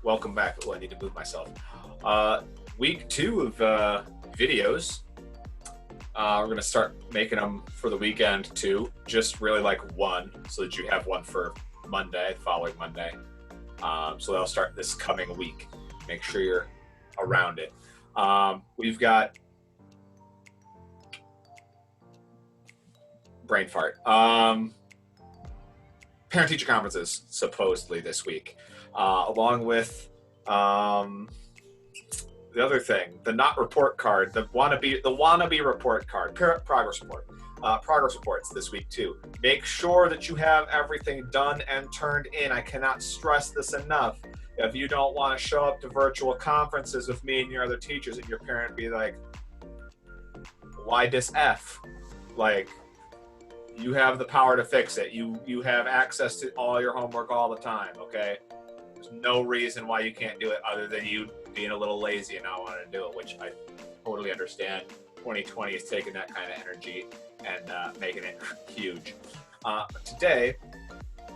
Welcome back. Oh, I need to move myself. Week 2 of videos. We're going to start making them for the weekend too. Just really like one, so that you have one for Monday, following Monday. So they'll start this coming week. Make sure you're around it. We've got brain fart. Parent-teacher conferences supposedly this week, along with the other thing, the not report card, the wannabe report card, progress report, progress reports this week too. Make sure that you have everything done and turned in. I cannot stress this enough. If you don't want to show up to virtual conferences with me and your other teachers, and your parent be like, "Why this F?" Like, you have the power to fix it. You have access to all your homework all the time, okay? There's no reason why you can't do it other than you being a little lazy and not wanting to do it, which I totally understand. 2020 is taking that kind of energy and making it huge. Today,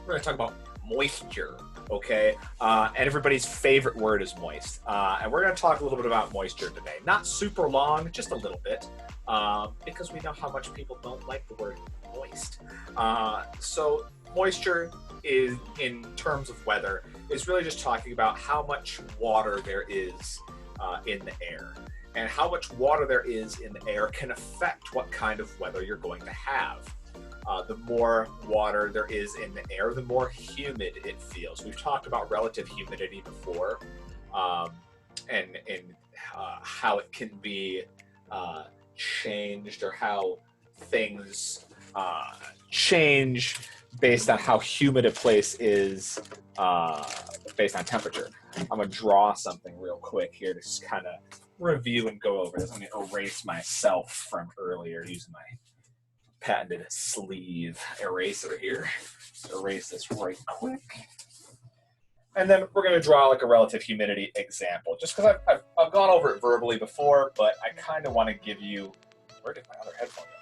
we're going to talk about moisture, okay? And everybody's favorite word is moist. And we're going to talk a little bit about moisture today. Not super long, just a little bit, because we know how much people don't like the word moist. So moisture is, in terms of weather, is really just talking about how much water there is in the air. And how much water there is in the air can affect what kind of weather you're going to have. The more water there is in the air, the more humid it feels. We've talked about relative humidity before, and how it can be changed, or how things change based on how humid a place is, based on temperature. I'm going to draw something real quick here to just kind of review and go over this. I'm going to erase myself from earlier using my patented sleeve eraser here. So erase this right quick. And then we're going to draw like a relative humidity example, just because I've gone over it verbally before, but I kind of want to give you, where did my other headphone go?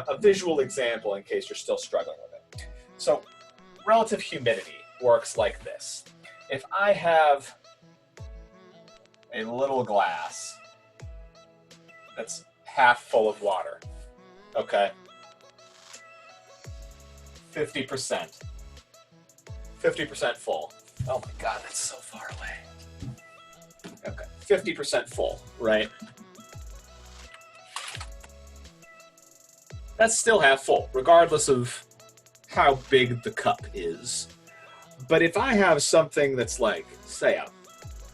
A visual example in case you're still struggling with it. So relative humidity works like this. If I have a little glass that's half full of water, okay, 50% full. Oh my God, that's so far away. Okay, 50% full, right? That's still half full, regardless of how big the cup is. But if I have something that's like, say, a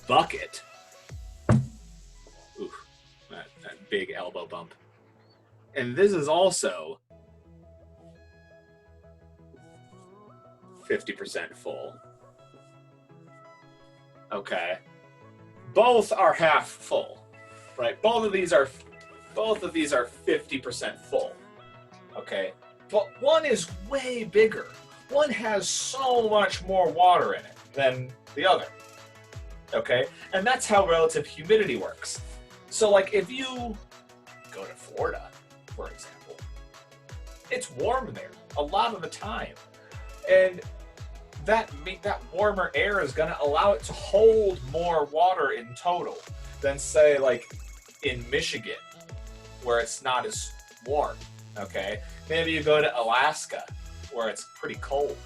bucket, oof, that big elbow bump, and this is also 50% full, okay, both are half full, right? Both of these are 50% full, okay, but one is way bigger. One has so much more water in it than the other, okay? And that's how relative humidity works. So like if you go to Florida, for example, it's warm there a lot of the time. And that warmer air is going to allow it to hold more water in total than, say, like in Michigan, where it's not as warm, okay? Maybe you go to Alaska, where it's pretty cold.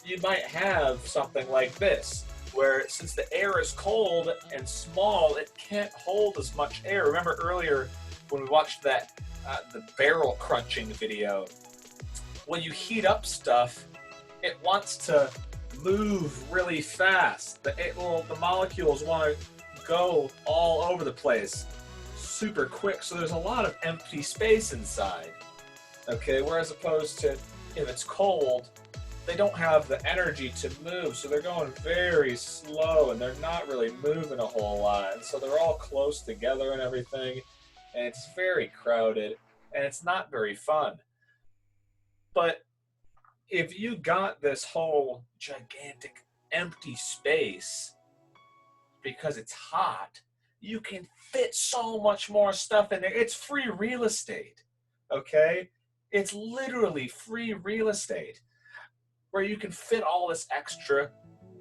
You might have something like this, where since the air is cold and small, it can't hold as much air. Remember earlier when we watched that the barrel crunching video, when you heat up stuff, it wants to move really fast. The molecules want to go all over the place super quick, so there's a lot of empty space inside, okay? Whereas opposed to if it's cold, they don't have the energy to move, so they're going very slow and they're not really moving a whole lot. And so they're all close together and everything, and it's very crowded and it's not very fun. But if you got this whole gigantic empty space because it's hot, you can fit so much more stuff in there. It's free real estate, okay? It's literally free real estate where you can fit all this extra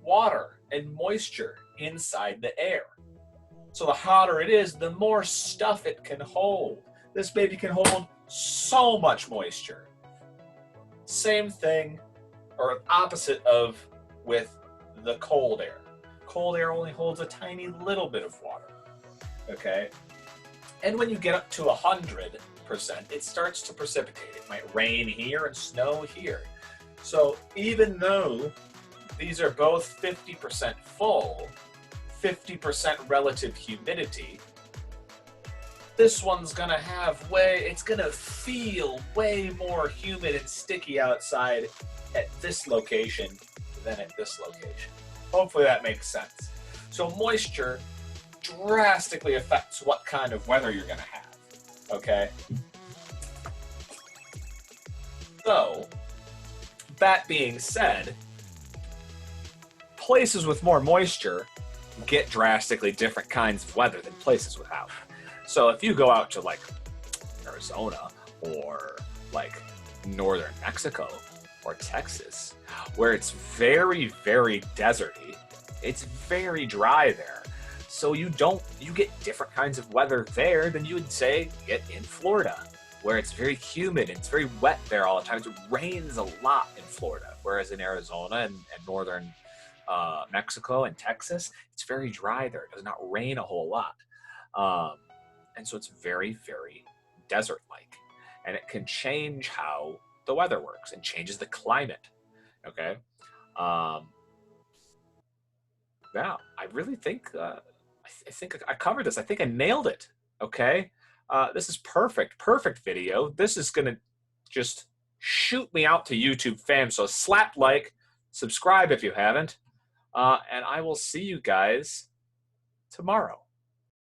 water and moisture inside the air. So the hotter it is, the more stuff it can hold. This baby can hold so much moisture. Same thing, or opposite of with the cold air. Cold air only holds a tiny little bit of water, okay? And when you get up to 100%, it starts to precipitate. It might rain here and snow here. So even though these are both 50% full, 50% relative humidity, this one's gonna have it's gonna feel way more humid and sticky outside at this location than at this location. Hopefully that makes sense. So moisture drastically affects what kind of weather you're gonna have, okay? So, that being said, places with more moisture get drastically different kinds of weather than places without. So if you go out to like Arizona or like northern Mexico or Texas, where it's very, very deserty, it's very dry there. So you get different kinds of weather there than you would say get in Florida, where it's very humid and it's very wet there all the time. It rains a lot in Florida, whereas in Arizona and northern Mexico and Texas, it's very dry there. It does not rain a whole lot. And so it's very, very desert-like. And it can change how the weather works and changes the climate, okay? Yeah, I really think, I think I covered this. I think I nailed it, okay? This is perfect video. This is going to just shoot me out to YouTube fam. So slap like, subscribe if you haven't, and I will see you guys tomorrow.